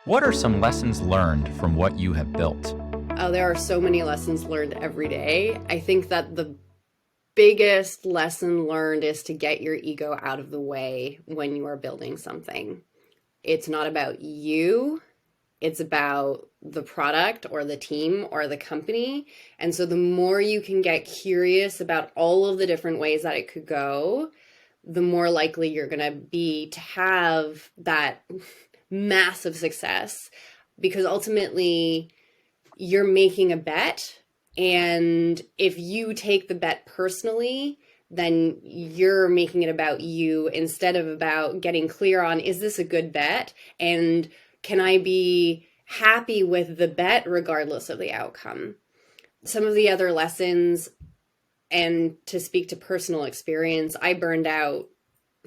What are some lessons learned from what you have built? Oh, there are so many lessons learned every day. I think that the biggest lesson learned is to get your ego out of the way when you are building something. It's not about you, it's about the product or the team or the company. And so the more you can get curious about all of the different ways that it could go, the more likely you're going to be to have that massive success, because ultimately you're making a bet. And if you take the bet personally, then you're making it about you instead of about getting clear on, is this a good bet? And can I be happy with the bet regardless of the outcome? Some of the other lessons, and to speak to personal experience, I burned out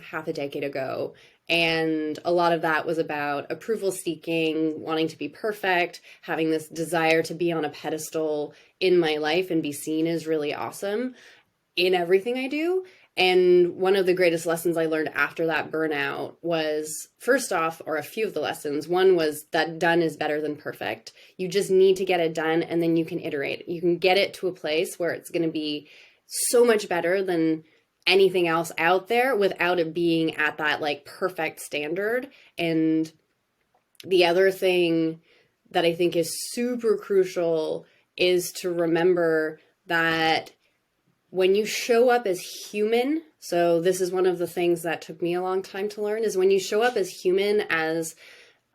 half a decade ago. And a lot of that was about approval seeking, wanting to be perfect, having this desire to be on a pedestal in my life and be seen as really awesome in everything I do. And one of the greatest lessons I learned after that burnout was, first off, or a few of the lessons, one was that done is better than perfect. You just need to get it done and then you can iterate. You can get it to a place where it's going to be so much better than anything else out there without it being at that like perfect standard. And the other thing that I think is super crucial is to remember that when you show up as human, so this is one of the things that took me a long time to learn, is when you show up as human, as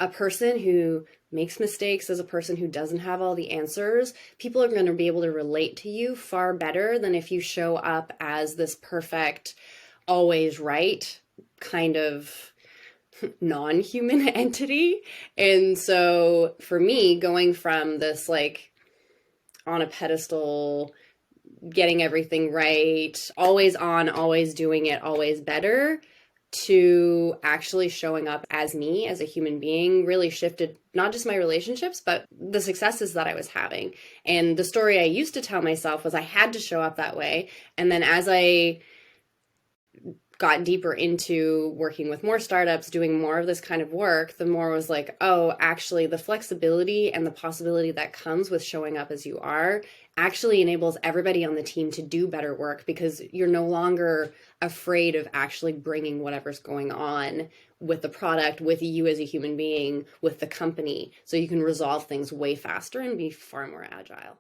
a person who makes mistakes, as a person who doesn't have all the answers, people are going to be able to relate to you far better than if you show up as this perfect, always right kind of non-human entity. And so for me, going from this like on a pedestal, getting everything right, always on, always doing it, always better, to actually showing up as me, as a human being, really shifted not just my relationships, but the successes that I was having. And the story I used to tell myself was I had to show up that way. And then as I got deeper into working with more startups, doing more of this kind of work, the more was like, oh, actually, the flexibility and the possibility that comes with showing up as you are actually enables everybody on the team to do better work, because you're no longer afraid of actually bringing whatever's going on with the product, with you as a human being, with the company. So you can resolve things way faster and be far more agile.